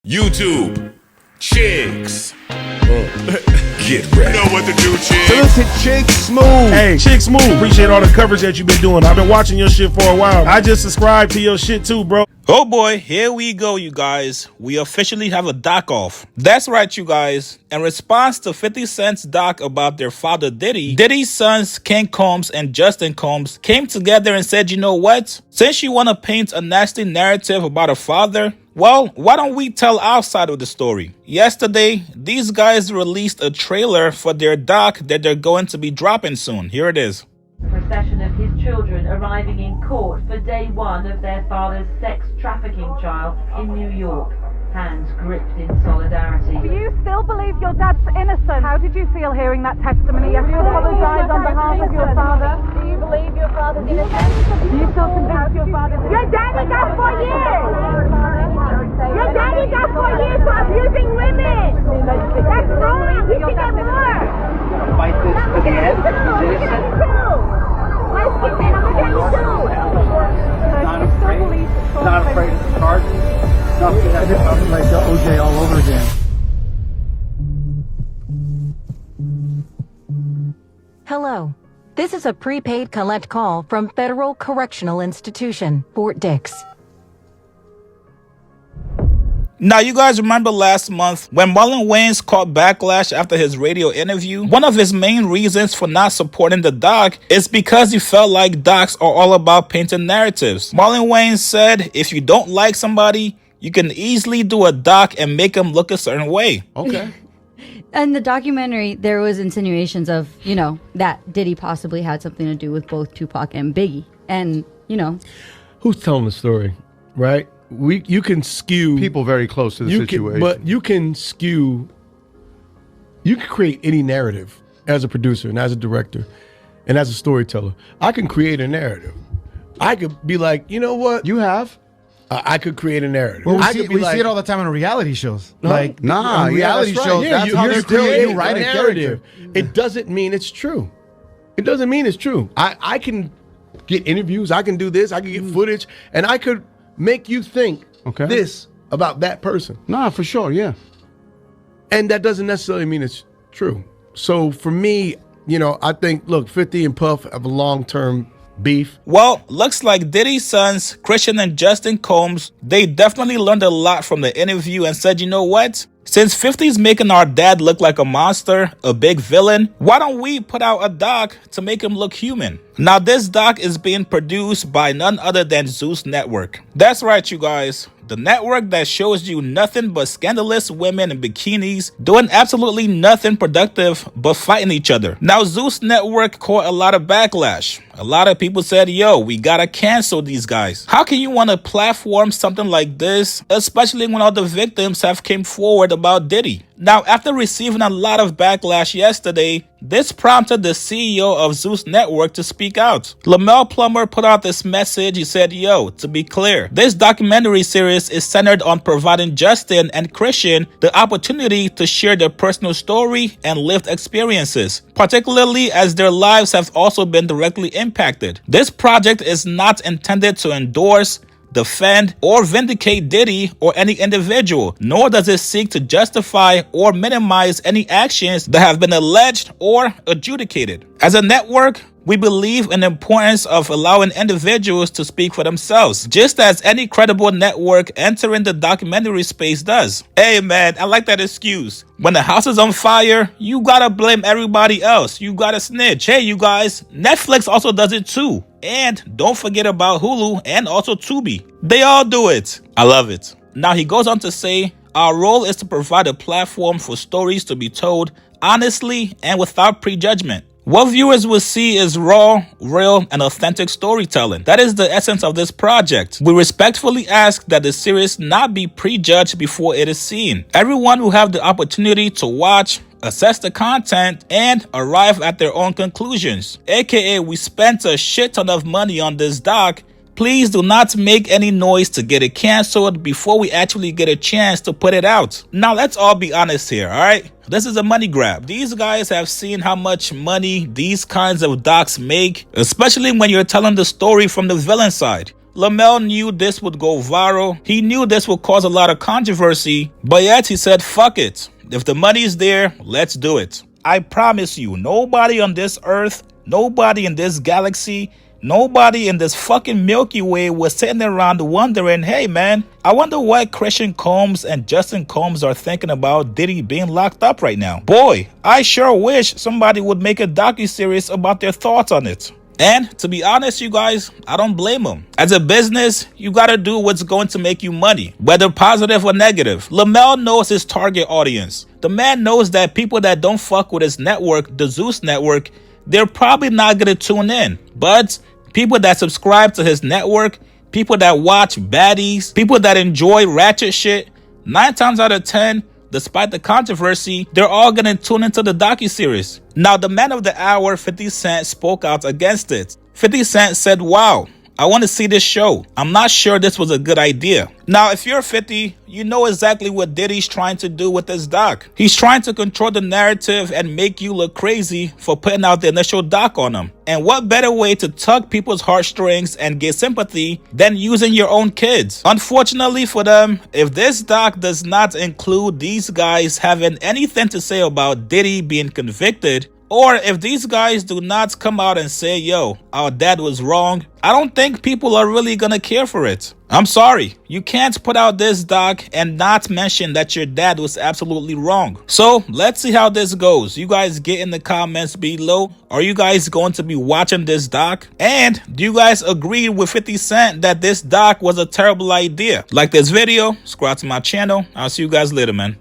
YouTube, chicks. Get ready. You know what to do, chicks. Listen, Chick Smooth. Hey, Chick Smooth. Appreciate all the coverage that you've been doing. I've been watching your shit for a while. I just subscribed to your shit too, bro. Oh boy, here we go, you guys. We officially have a doc off. That's right, you guys. In response to 50 Cent's doc about their father Diddy, Diddy's sons King Combs and Justin Combs came together and said, you know what? Since you want to paint a nasty narrative about a father, well, why don't we tell our side of the story? Yesterday, these guys released a trailer for their doc that they're going to be dropping soon. Here it is. Procession of his children arriving in court for day one of their father's sex trafficking trial in New York. Hands gripped in solidarity. Do you still believe your dad's innocent? How did you feel hearing that testimony yesterday? Do you apologize on behalf of your father? Do you believe your father's innocent? Do you still convinced your father's innocent? Your daddy got 4 years! Your daddy got 4 years for abusing women! That's wrong! He should get more! Fight this to the end. He's innocent. Not afraid of the charges. Nothing like the OJ all over again. Hello. This is a prepaid collect call from Federal Correctional Institution, Fort Dix. Now, you guys remember last month when Marlon Wayans caught backlash after his radio interview? One of his main reasons for not supporting the doc is because he felt like docs are all about painting narratives. Marlon Wayans said, if you don't like somebody, you can easily do a doc and make them look a certain way. Okay. In the documentary, there was insinuations of, that Diddy possibly had something to do with both Tupac and Biggie. And, Who's telling the story, right? You can skew People very close to the situation. You can create any narrative as a producer and as a director and as a storyteller. I can create a narrative. I could be like, you know what? You have? I could create a narrative. Well, I we see it all the time in reality shows. Reality shows. Yeah, That's how you're you write a narrative. It doesn't mean it's true. It doesn't mean it's true. I can get interviews. I can do this. I can get footage, and I could make you think this about that person. Nah, for sure, yeah. And that doesn't necessarily mean it's true. So for me, I think, look, 50 and Puff have a long-term beef. Well, looks like Diddy's sons, Christian and Justin Combs, they definitely learned a lot from the interview and said, you know what? Since 50's making our dad look like a monster, a big villain, why don't we put out a doc to make him look human? Now, this doc is being produced by none other than Zeus Network. That's right, you guys. The network that shows you nothing but scandalous women in bikinis doing absolutely nothing productive but fighting each other. Now, Zeus Network caught a lot of backlash. A lot of people said, yo, we gotta cancel these guys. How can you want to platform something like this, especially when all the victims have came forward about Diddy? Now, after receiving a lot of backlash yesterday, this prompted the CEO of Zeus Network to speak out. Lamel Plummer put out this message. He said, yo, to be clear, this documentary series is centered on providing Justin and Christian the opportunity to share their personal story and lived experiences, particularly as their lives have also been directly impacted. This project is not intended to endorse, defend, or vindicate Diddy or any individual, nor does it seek to justify or minimize any actions that have been alleged or adjudicated. As a network, we believe in the importance of allowing individuals to speak for themselves, just as any credible network entering the documentary space does. Hey man, I like that excuse. When the house is on fire, you gotta blame everybody else. You gotta snitch. Hey you guys, Netflix also does it too. And don't forget about Hulu and also Tubi. They all do it. I love it. Now he goes on to say, our role is to provide a platform for stories to be told honestly and without prejudgment. What viewers will see is raw, real, and authentic storytelling. That is the essence of this project. We respectfully ask that the series not be prejudged before it is seen. Everyone will have the opportunity to watch, assess the content, and arrive at their own conclusions. AKA, we spent a shit ton of money on this doc. Please do not make any noise to get it canceled before we actually get a chance to put it out. Now, let's all be honest here, alright? This is a money grab. These guys have seen how much money these kinds of docs make, especially when you're telling the story from the villain side. Lamel knew this would go viral. He knew this would cause a lot of controversy, but yet he said, fuck it. If the money is there, let's do it. I promise you, nobody on this earth, nobody in this galaxy, nobody in this fucking Milky Way was sitting around wondering, hey man, I wonder what Christian Combs and Justin Combs are thinking about Diddy being locked up right now. Boy, I sure wish somebody would make a docuseries about their thoughts on it. And to be honest, you guys, I don't blame them. As a business, you gotta do what's going to make you money, whether positive or negative. Lamel knows his target audience. The man knows that people that don't fuck with his network, the Zeus Network, they're probably not gonna tune in. But people that subscribe to his network, people that watch baddies, people that enjoy ratchet shit, 9 times out of 10, despite the controversy, they're all gonna tune into the docuseries. Now, the man of the hour, 50 Cent, spoke out against it. 50 Cent said, wow, I want to see this show. I'm not sure this was a good idea. Now, if you're 50, you know exactly what Diddy's trying to do with this doc. He's trying to control the narrative and make you look crazy for putting out the initial doc on him. And what better way to tug people's heartstrings and get sympathy than using your own kids? Unfortunately for them, if this doc does not include these guys having anything to say about Diddy being convicted, or if these guys do not come out and say, yo, our dad was wrong, I don't think people are really gonna care for it. I'm sorry, you can't put out this doc and not mention that your dad was absolutely wrong. So let's see how this goes. You guys get in the comments below. Are you guys going to be watching this doc? And do you guys agree with 50 Cent that this doc was a terrible idea? Like this video, subscribe to my channel. I'll see you guys later, man.